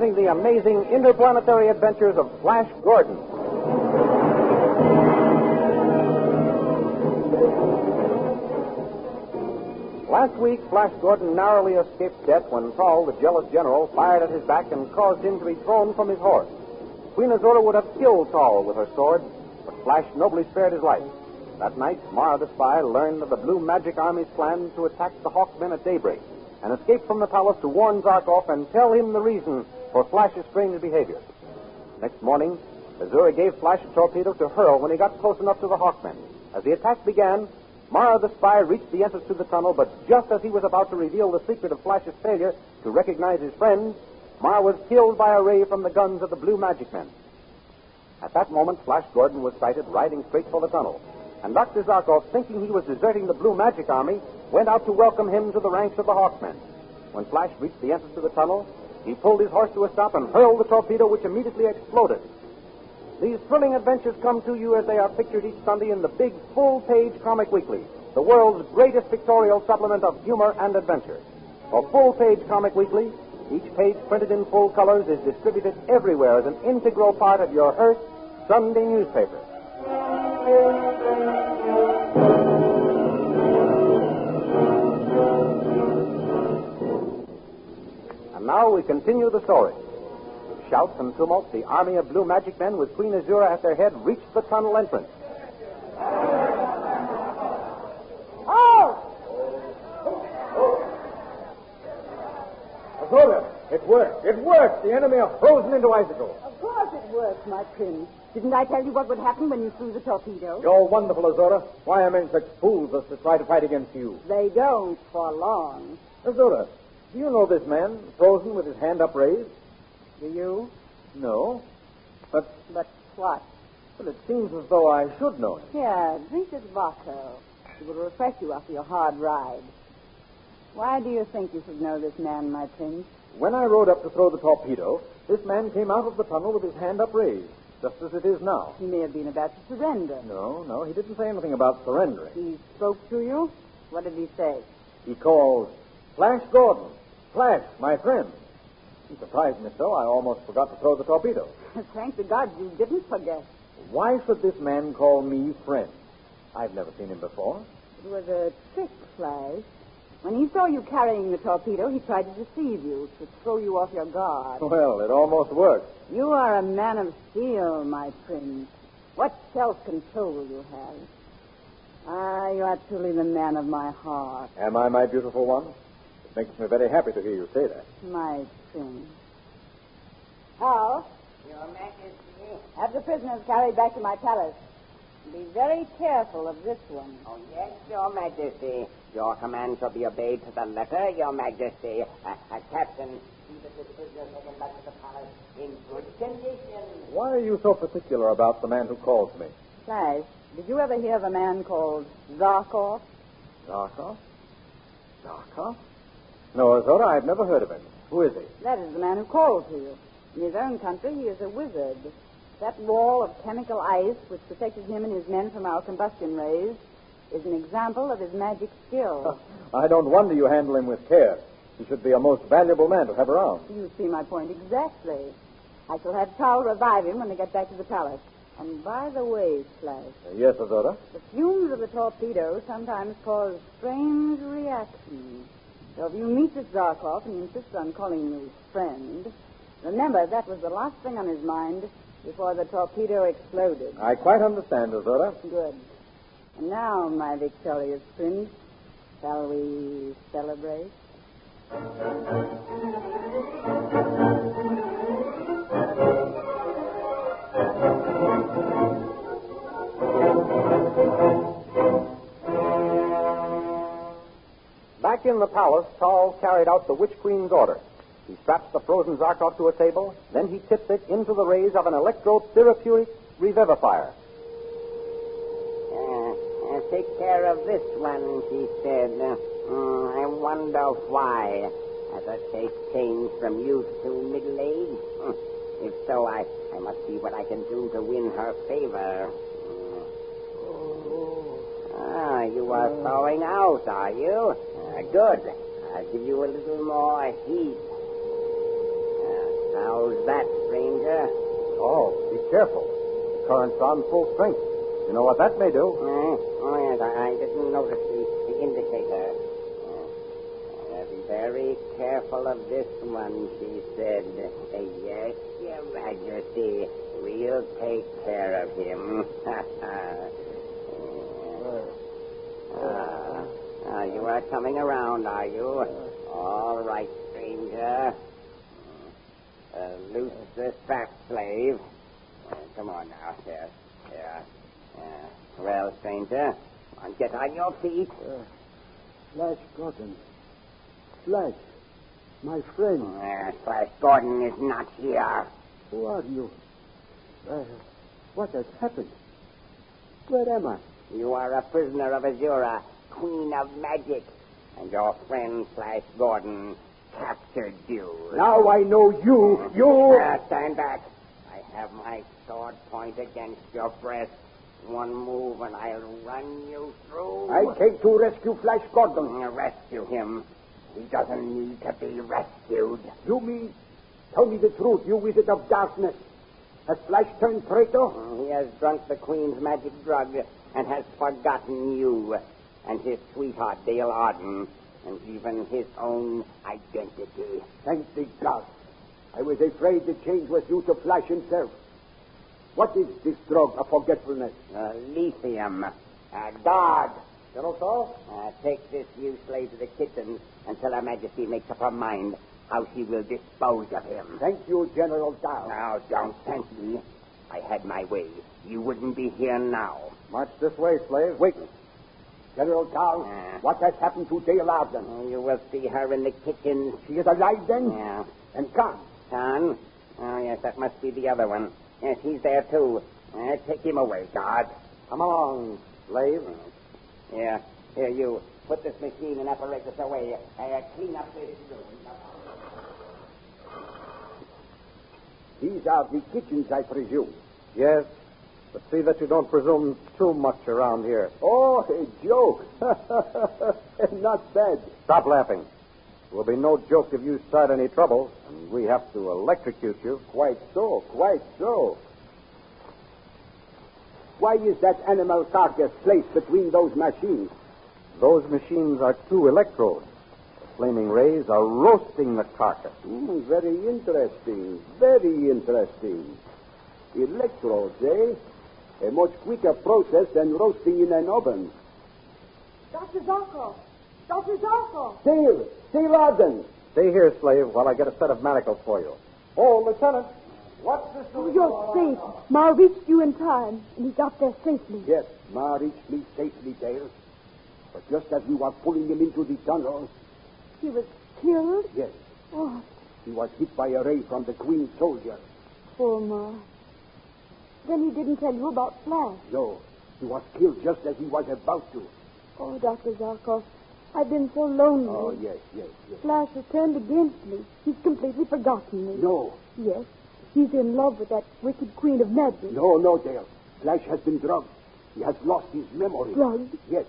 presenting the amazing interplanetary adventures of Flash Gordon. Last week, Flash Gordon narrowly escaped death when Saul, the jealous general, fired at his back and caused him to be thrown from his horse. Queen Azura would have killed Saul with her sword, but Flash nobly spared his life. That night, Mara the spy learned of the Blue Magic Army's plan to attack the Hawkmen at daybreak and escape from the palace to warn Zarkoff and tell him the reason for Flash's strange behavior. Next morning, Azura gave Flash a torpedo to hurl when he got close enough to the Hawkmen. As the attack began, Mara the spy reached the entrance to the tunnel, but just as he was about to reveal the secret of Flash's failure to recognize his friends, Mara was killed by a ray from the guns of the Blue Magic Men. At that moment, Flash Gordon was sighted riding straight for the tunnel, and Dr. Zarkoff, thinking he was deserting the Blue Magic Army, went out to welcome him to the ranks of the Hawkmen. When Flash reached the entrance to the tunnel, he pulled his horse to a stop and hurled the torpedo, which immediately exploded. These thrilling adventures come to you as they are pictured each Sunday in the big full-page Comic Weekly, the world's greatest pictorial supplement of humor and adventure. For full-page Comic Weekly, each page printed in full colors is distributed everywhere as an integral part of your Hearst Sunday newspaper. And now we continue the story. With shouts and tumult, the army of Blue Magic Men with Queen Desira at their head reached the tunnel entrance. Azura, it worked. It worked. The enemy are frozen into icicles. Of course it worked, my prince. Didn't I tell you what would happen when you threw the torpedo? You're wonderful, Azura. Why are men such fools as to try to fight against you? They don't for long. Azura, do you know this man, frozen with his hand upraised? Do you? No. But what? Well, it seems as though I should know him. Here, drink this vodka. It will refresh you after your hard ride. Why do you think you should know this man, my prince? When I rode up to throw the torpedo, this man came out of the tunnel with his hand upraised, just as it is now. He may have been about to surrender. No, he didn't say anything about surrendering. He spoke to you? What did he say? He called, "Flash Gordon. Flash, my friend." He surprised me so, I almost forgot to throw the torpedo. Thank the gods you didn't forget. Why should this man call me friend? I've never seen him before. It was a trick, Flash. When he saw you carrying the torpedo, he tried to deceive you, to throw you off your guard. Well, it almost worked. You are a man of steel, my prince. What self-control you have. You are truly the man of my heart. Am I, my beautiful one? It makes me very happy to hear you say that. My prince. How? Your Majesty. Have the prisoners carried back to my palace. Be very careful of this one. Oh, yes, Your Majesty. Your command shall be obeyed to the letter, Your Majesty. Captain, see that this prisoner is taken back to the palace in good condition. Why are you so particular about the man who calls me? Flash, did you ever hear of a man called Zarkoff? Zarkoff? Zarkoff? No, Azura, I've never heard of him. Who is he? That is the man who called to you. In his own country, he is a wizard. That wall of chemical ice, which protected him and his men from our combustion rays, is an example of his magic skill. I don't wonder you handle him with care. He should be a most valuable man to have around. You see my point exactly. I shall have Tawed revive him when they get back to the palace. And by the way, Flash... Yes, Azura? The fumes of the torpedo sometimes cause strange reactions. So if you meet this Zarkoff and he insists on calling you his friend, remember that was the last thing on his mind before the torpedo exploded. I quite understand, Azura. Good. And now, my victorious prince, shall we celebrate? Back in the palace, Saul carried out the Witch Queen's order. He strapped the frozen Zarkov to a table, then he tipped it into the rays of an electro-therapeutic revivifier. Take care of this one, she said. I wonder why. Has her taste changed from youth to middle age? If so, I must see what I can do to win her favor. You are thawing out, are you? Good. I'll give you a little more heat. How's that, stranger? Oh, be careful. The current's on full strength. You know what that may do? Oh, yes, I didn't notice the indicator. Be very careful of this one, she said. Yes, Your Majesty. We'll take care of him. You are coming around, are you? All right, stranger. Loose the strap, slave. Come on now. Here. Well, stranger, get on your feet. Flash Gordon. Flash, my friend. Flash Gordon is not here. Who are you? What has happened? Where am I? You are a prisoner of Azura, Queen of Magic, and your friend Flash Gordon captured you. Now I know you. Stand back. I have my sword point against your breast. One move and I'll run you through. I came to rescue Flash Gordon. Rescue him. He doesn't need to be rescued. You mean? Tell me the truth, you wizard of darkness. Has Flash turned traitor? He has drunk the Queen's magic drug and has forgotten you and his sweetheart, Dale Arden, and even his own identity. Thank the gods. I was afraid the change was due to Flash himself. What is this drug of forgetfulness? Lithium. Guard. General Saul? Take this you slave to the kitchen until Her Majesty makes up her mind how she will dispose of him. Thank you, General Dow. Now, don't thank me. I had my way. You wouldn't be here now. March this way, slave. Wait. General Dow, what has happened to Dale Arden? You will see her in the kitchen. She is alive then? Yeah. And Khan? Khan? Oh, yes, that must be the other one. Yes, he's there, too. Take him away, guard. Come along, slave. Here, you. Put this machine and apparatus away. Clean up this room. These are the kitchens, I presume. Yes, but see that you don't presume too much around here. Oh, a joke. Not bad. Stop laughing. There will be no joke if you start any trouble, and we have to electrocute you. Quite so. Why is that animal carcass placed between those machines? Those machines are two electrodes. The flaming rays are roasting the carcass. Very interesting. Electrodes, eh? A much quicker process than roasting in an oven. Dr. Zarkoff! Dr. Zarkoff! Dale Arden! Stay here, slave, while I get a set of manacles for you. Oh, Lieutenant, what's this? Oh, you're safe. Ma reached you in time, and he got there safely. Yes, Ma reached me safely, Dale. But just as we were pulling him into the tunnel... He was killed? Yes. Oh. He was hit by a ray from the Queen's soldier. Poor Ma. Then he didn't tell you about Flash? No, he was killed just as he was about to. Oh, Dr. Zarkoff, I've been so lonely. Oh, yes. Flash has turned against me. He's completely forgotten me. No. Yes, he's in love with that wicked Queen of Magic. No, Dale. Flash has been drugged. He has lost his memory. Drugged? Yes.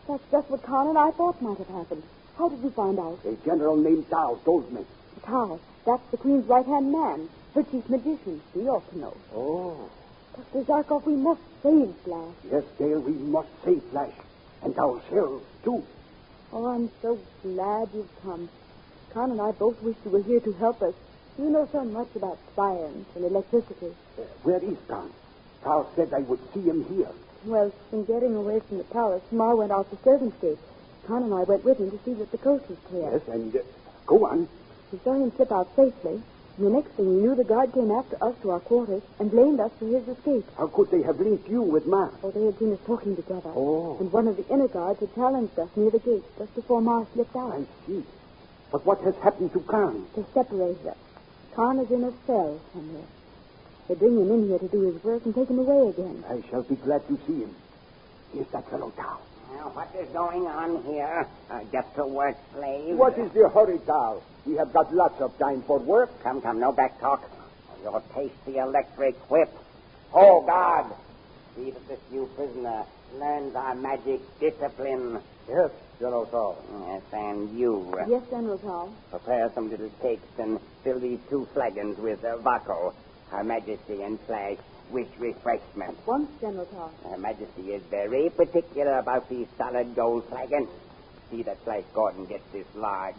That's just what Khan and I thought might have happened. How did you find out? A general named Tawed told me. Tawed. That's the Queen's right-hand man, her chief magician. He ought to know. Oh. Dr. Zarkoff, we must save Flash. Yes, Dale, we must save Flash. And ourselves, too. Oh, I'm so glad you've come. Khan and I both wish you were here to help us. You know so much about science and electricity. Where is Khan? Tawed said I would see him here. Well, in getting away from the palace, Ma went out the servants' gate. Khan and I went with him to see that the coast was clear. Yes, and go on. We saw him slip out safely. And the next thing we knew, the guard came after us to our quarters and blamed us for his escape. How could they have linked you with Ma? Oh, they had seen us talking together. Oh. And one of the inner guards had challenged us near the gate just before Ma slipped out. I see. But what has happened to Khan? They separated us. Khan is in a cell somewhere. They bring him in here to do his work and take him away again. I shall be glad to see him. Here's that fellow Tao. Now, what is going on here? Get to work, slave. What is the hurry, Tao? We have got lots of time for work. Come, no back talk. You'll taste the electric whip. Oh, God. see that this new prisoner learns our magic discipline. Yes, General Thawed. Yes, and you. Yes, General Thawed. Prepare some little cakes and fill these 2 flagons with Vaco. Her Majesty and Flash wish refreshment. Once, General Thawed. Her Majesty is very particular about these solid gold flagons. See that Flash Gordon gets this large,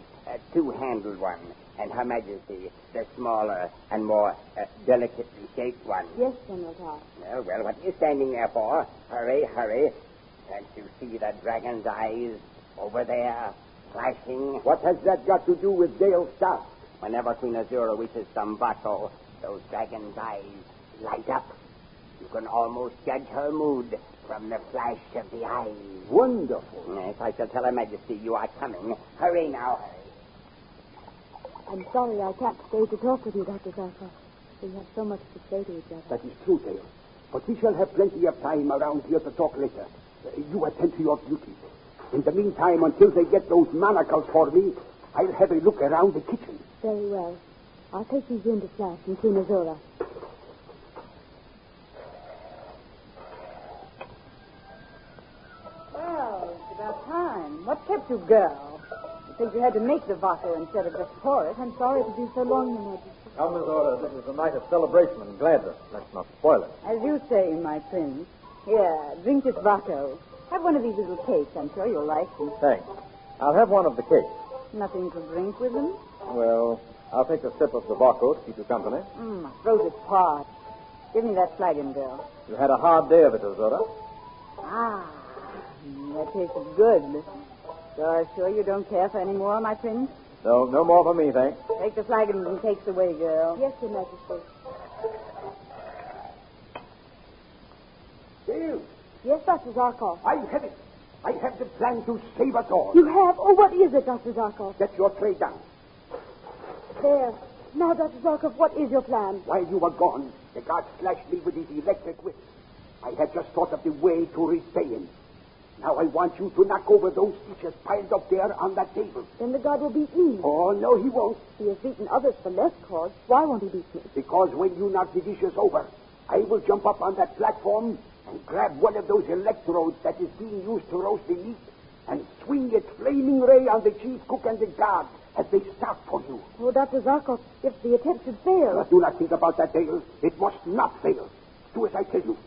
2-handled one, and Her Majesty the smaller and more delicately shaped one. Yes, General Thawed. Well, what are you standing there for? Hurry, hurry. Can't you see that dragon's eyes over there, flashing? What has that got to do with Dale's staff? Whenever Queen Azura wishes some Vaco, those dragon's eyes light up. You can almost judge her mood from the flash of the eyes. Wonderful. Yes, I shall tell Her Majesty you are coming. Hurry now, hurry. I'm sorry I can't stay to talk with you, Dr. Zarkoff. We have so much to say to each other. That is true, Dale. But we shall have plenty of time around here to talk later. You attend to your duties. In the meantime, until they get those manacles for me, I'll have a look around the kitchen. Very well. I'll take these in to Flash and Queen Azura. Well, it's about time. What kept you, girl? You think you had to make the Vaco instead of just pour it. I'm sorry to be so long, Your Majesty. Come, Miss Order. This is a night of celebration and gladness. Let's not spoil it. As you say, my prince. Here, drink this Vaco. Have one of these little cakes. I'm sure you'll like them. Thanks. I'll have one of the cakes. Nothing to drink with them? Well, I'll take a sip of the Vaco to keep you company. My throat is parched. Give me that flagon, girl. You had a hard day of it, Azura. That tastes good. You're sure you don't care for any more, my prince? No more for me, thanks. Take the flagons and cakes away, girl. Yes, Your Majesty. Dale, Yes, Dr. Zarkoff. I have it. I have the plan to save us all. You have? Oh, what is it, Dr. Zarkoff? Get your tray down. There. Now, Dr. Zarkoff, what is your plan? While you were gone, the guard slashed me with his electric whip. I had just thought of the way to repay him. Now I want you to knock over those dishes piled up there on that table. Then the guard will beat me. Oh, no, he won't. He has beaten others for less cause. Why won't he beat me? Because when you knock the dishes over, I will jump up on that platform and grab one of those electrodes that is being used to roast the meat and swing its flaming ray on the chief cook and the guard as they start for you. Oh, Dr. Zarkoff, if the attempt should fail... But do not think about that, Dale. It must not fail. Do as I tell you.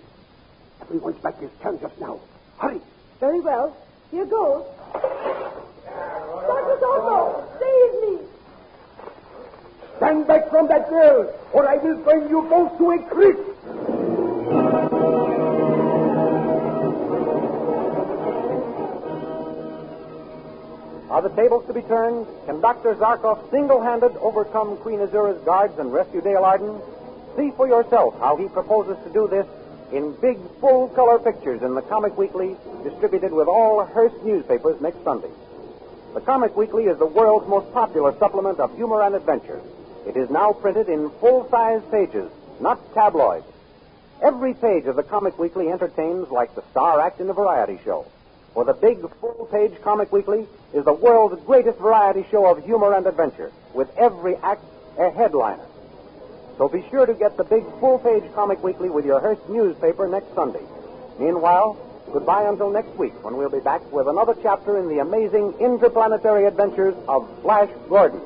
Everyone's back is turned just now. Hurry. Very well. Here goes. Dr. Zarkoff, save me! Stand back from that girl, or I will bring you both to a crisp. Are the tables to be turned? Can Dr. Zarkoff single-handed overcome Queen Azura's guards and rescue Dale Arden? See for yourself how he proposes to do this in big, full-color pictures in the Comic Weekly, distributed with all Hearst newspapers next Sunday. The Comic Weekly is the world's most popular supplement of humor and adventure. It is now printed in full-size pages, not tabloids. Every page of the Comic Weekly entertains like the star act in a variety show. For the big, full-page Comic Weekly is the world's greatest variety show of humor and adventure, with every act a headliner. So be sure to get the big, full-page Comic Weekly with your Hearst newspaper next Sunday. Meanwhile, goodbye until next week, when we'll be back with another chapter in the amazing interplanetary adventures of Flash Gordon.